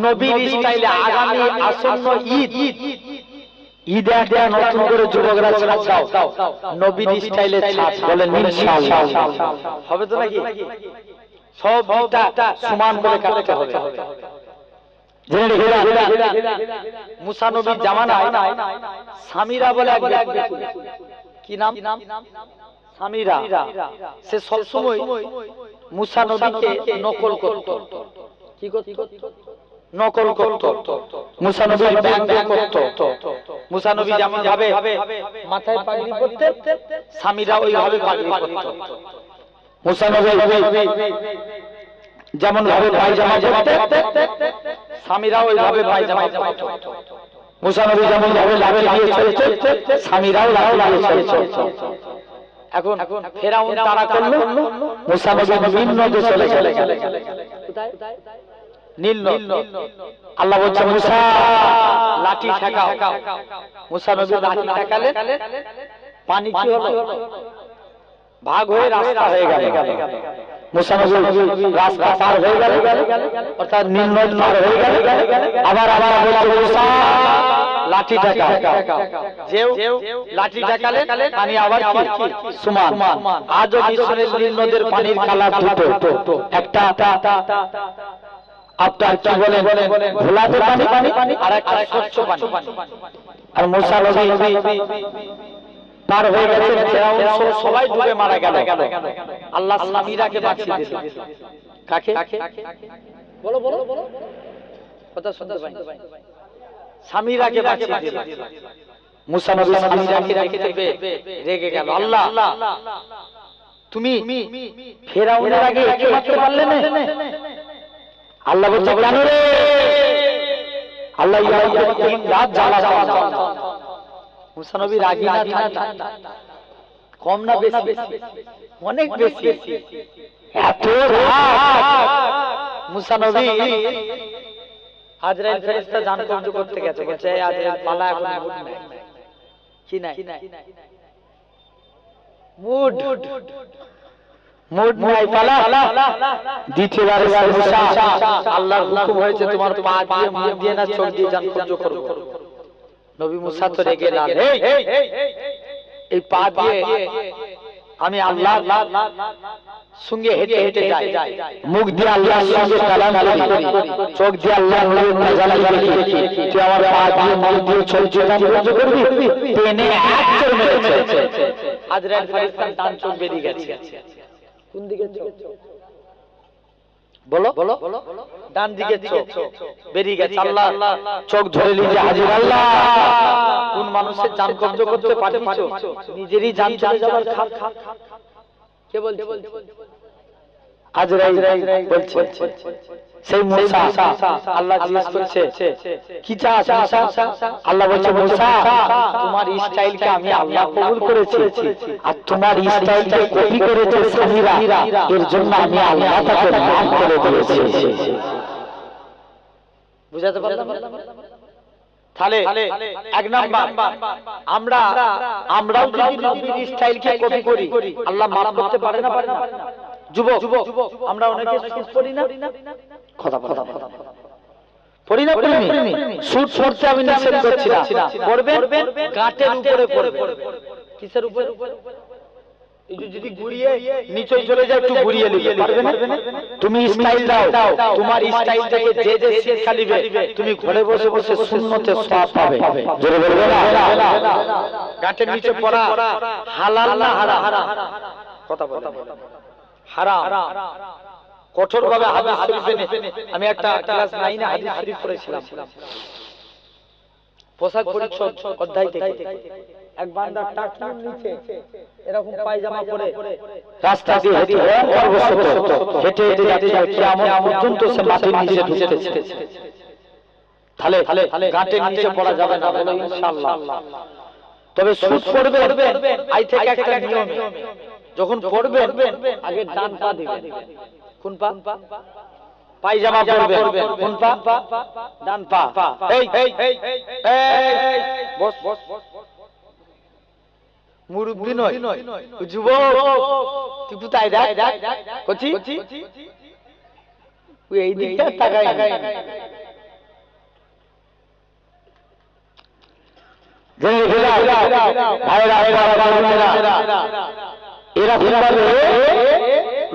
নবীর স্টাইলে আগামী আসন্ন ঈদ একটা নতুন করে যুবকরা ছাড় দাও, নবীর স্টাইলে ছাড়, বলেন ইনশাআল্লাহ। হবে তো নাকি? সবটা সমান করে কাটতে হবে। জেনে রেখে মুসা নবীর জামানায় সামিরা বলে এক ব্যক্তি, কি নাম? সামিরা। সে সবসময় মুসা নবীকে নকল করত। কি করত? নকল করত। মুসা নবীর ব্যঙ্গ করত। মুসা নবী যেমন ভাবে মাথায় পাগড়ি পরতে, সামিরা ওইভাবে পাগড়ি পরত। মুসা নবী যেমন ভাবে পায়জামা পরতে, সামিরা ওইভাবে পায়জামা পরত। মুসা নবী যেমন ভাবে লাঠি নিয়ে চলতে, সামিরাও লাঠি নিয়ে চলতে। এখন ফেরাউন তারা করলো, মুসা নবী ভিন্ন দেশে চলে গেল। কোথায়? নীল নদ। আল্লাহ বলছে মুসা লাঠি ঠেকাও। মুসা নবী লাঠি ঠেকালে পানি কি হলো? ভাগ হয়ে রাস্তা হয়ে গেল। মুসা নবী রাস্তা পার হয়ে গেল, অর্থাৎ নীল নদ পার হয়ে গেল। আবার বলছে মুসা লাঠি ঠেকাও। যেও লাঠি ঠেকালে পানি আবার কি? সমান। আজও মিশরের নীল নদের পানির কালার দুটো, একটা আপনার কি বলেন ঘোলাতে পানি আর একটা স্বচ্ছ পানি। আর মুসা নবী পার হয়ে গেছে, ফেরাউন সবাই ডুবে মারা গেল। আল্লাহ সামিরাকে বাঁচিয়ে দিল। কাকে? বলো বলো কথা শুনতে পাই। সামিরাকে বাঁচিয়ে দিল। মুসা নবী সামিরাকে রেখে রেগে গেল। আল্লাহ তুমি ফেরাউনের আগে একে মারতে পারলে না? আল্লাহ বলছে কেন রে? আল্লাহ দিন রাত জ্বালা মুসা নবী রাগী না কম না বেশি? অনেক বেশি। এত রাগ মুসা নবী আজরাইল ফেরেশতা জান কবজ করতে গেছে, বলছে এই আজরাইল পালা, এখন মুড নাই। কি নাই? মুড নাই, পালা। দ্বিতীয়বার মুসা আল্লাহর হুকুম হয়েছে তোমার পা দিয়ে, মুখ দিয়ে না চোখ দিয়ে জান কবজ করব। নবী মুসা তো রেগে লাল, এই পা দিয়ে আমি আল্লাহ সঙ্গে হেঁটে হেঁটে যাই, মুখ দিয়ে আল্লাহর সঙ্গে কালাম করি, চোখ দিয়ে আল্লাহর নূর নাজালি দেখি, তুই আমার পা দিয়ে মুখ দিয়ে চোখ দিয়ে কাজ করবি? টেনে এক চোখ মেরেছে। আজরাইল ফেরেশতা ডান চোখ বেরিয়ে গেছে। কোন দিকে চোখ? বলো ডান দিকে চোখ বেরিয়ে গেছে। আল্লাহ চোখ ধরে নিয়ে হাজির। আল্লাহ কোন মানুষের জান কবজ করতে পারছো? নিজেরই জান চলে যাবার খা। কে বলছে? আজরাইল বলছে। সেই মুসা আল্লাহ জিজ্ঞেস করছে কি চাস মুসা? আল্লাহ বলছে মুসা তোমার স্টাইলকে আমি আল্লাহ কবুল করেছি, আর তোমার স্টাইলকে কপি করেছে সামিরা, এর জন্য আমি আল্লাহ তাকে মাফ করে দিয়েছি। বুঝাতে পারলাম? তাহলে এক নাম্বার, আমরাও যদি নবীর স্টাইলকে কপি করি, আল্লাহ মাফ করতে পারে না? যুবক আমরা অনেকে সুদ পড়ি না? কথা পড়ি না? সুদ পড়তে আমি নিষেধ করছি না, পড়বেন গাঁটের উপরে পড়বেন। কিসের উপরে? যদি ঘুরিয়ে নিচে চলে যায় একটু ঘুরিয়ে নিবে, পারবে না? তুমি স্টাইল দাও, তোমার স্টাইল থেকে যে শিক্ষা নিবে, তুমি ঘরে বসে বসে সুন্নতে সওয়াব পাবে। জোরে বলবে না? গাঁটের নিচে পড়া হালাল না হারাম? কথা বলো। হারাম। কঠোরভাবে হাদিস শরীফে আমি একটা ক্লাস 9 এ হাদিস শরীফ পড়েছিলাম। পোশাক পরিচ্ছদ অধ্যায় থেকে এক বান্দা টাকনুর নিচে এরকম পায়জামা পরে রাস্তা দিয়ে হেঁটে হেঁটে যাচ্ছে, কিয়ামত পর্যন্ত সে মাটির নিচে ঢুকতেছে। তাহলে গাঁটের নিচে পড়া যাবে না, বলো ইনশাআল্লাহ। তবে সুদ পড়বে আই থেকে একটা নিয়ম, যখন পড়বেন আগে ডান পা দিবেন। কোন পা? পায়জামা পরবেন কোন পা? ডান পা। এই বস মুরব্বি নয়, যুবক তুই কোথায়? দেখ কচি তুই এই দিকটা তাকাই।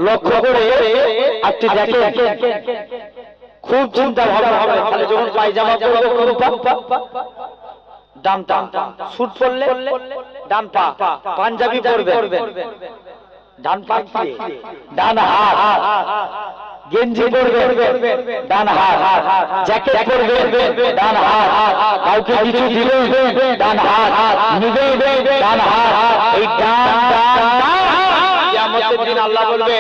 লক্ষ্য করে আপনি দেখেন, খুব চিন্তা ভাবনা হবে। তাহলে যখন পায়জামা পরবে কোন পা? ডান পা। স্যুট পরলে ডান পা। পাঞ্জাবি পরবে ডান পা দিয়ে, ডান হাত। গেঞ্জি পরবে ডান হাত, জ্যাকেট পরবে ডান হাত, কাউকে কিছু দিলে ডান হাত, নিবে ডান হাত। এই ডান কিয়ামতের দিন আল্লাহ বলবে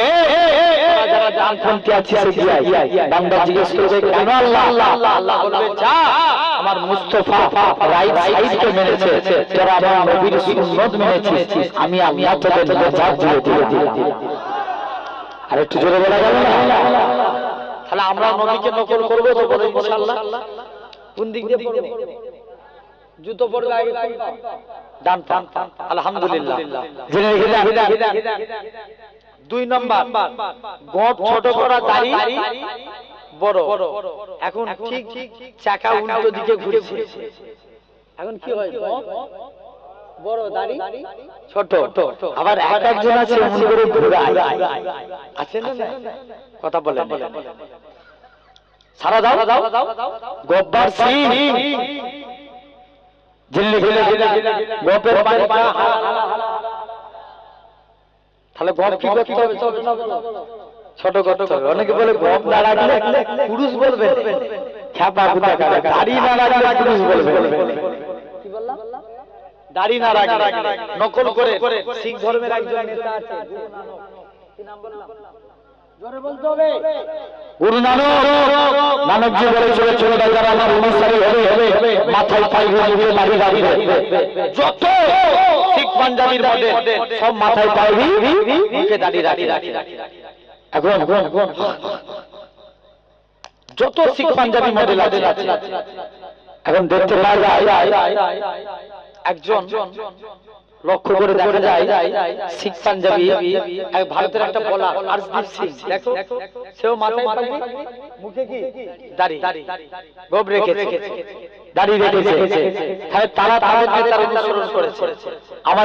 যারা ডানপন্থী আছে বান্দা জিজ্ঞেস করবে কেন আল্লাহ? আল্লাহ বলবে যা আমার মুস্তাফা রাইট সাইডকে মেনেছে, তোরা আমার নবীর সুন্নাত মেনেছিস, আমি আল্লাহ তোদের নাজাত দিয়ে দিলাম। আর একটু জোরে বলা যাবে না? তাহলে আমরা নবীকে নকল করবো তো বলে ইনশাআল্লাহ। কোন দিক দিয়ে পড়ব? জুতো পরবে আগে ডান পা। আলহামদুলিল্লাহ। দুই নাম্বার, গোঁফ ছোট করা, দাড়ি বড়। এখন ঠিক চাকা উল্টো দিকে ঘুরছে। এখন কি হয়? বড় দাড়ি ছোট। আবার একজন আছে এমন করে ঘুরায়, আছে না? কথা বলে সারা দাও গব্বার সিং ঝিল্লি খেলে গপের পানি তাহলে গপ কি করতে হবে? ছোট করতে হবে। অনেকে বলে গপ না রাখলে পুরুষ বলবে, খ্যাপা গুদা করে দাড়ি না রাখলে পুরুষ বলবে। কি বললাম? দাড়ি না রাখলে নকল করে শিখ ধর্মের একজন নেতা আছে গুরু নানক, কি নাম বললাম? জোরে বলতে হবে। গুরু নানকজি বলেছিল ছেলেটা যারা আমার অনুসারী হবে মাথায় পাইবে মুখে দাড়ি রাখবে। যত শিখ পাঞ্জাবির মধ্যে সব মাথায় পাইবি মুখে দাড়ি রাখি। এখন যত শিখ পাঞ্জাবি মডেল আছে এখন দেখতে পাওয়া যায় একজন লক্ষ্য করে দেখা যায় শিখ পাঞ্জাবি এক ভারতের একটা বলা আরশদীপ সিং, দেখো সেও মাথায় পাগড়ি, মুখে কি দাড়ি, গোব রেখেছে, দাড়ি রেখেছে। তাহলে তারা তাদের নেতার অনুসরণ করেছে। আমার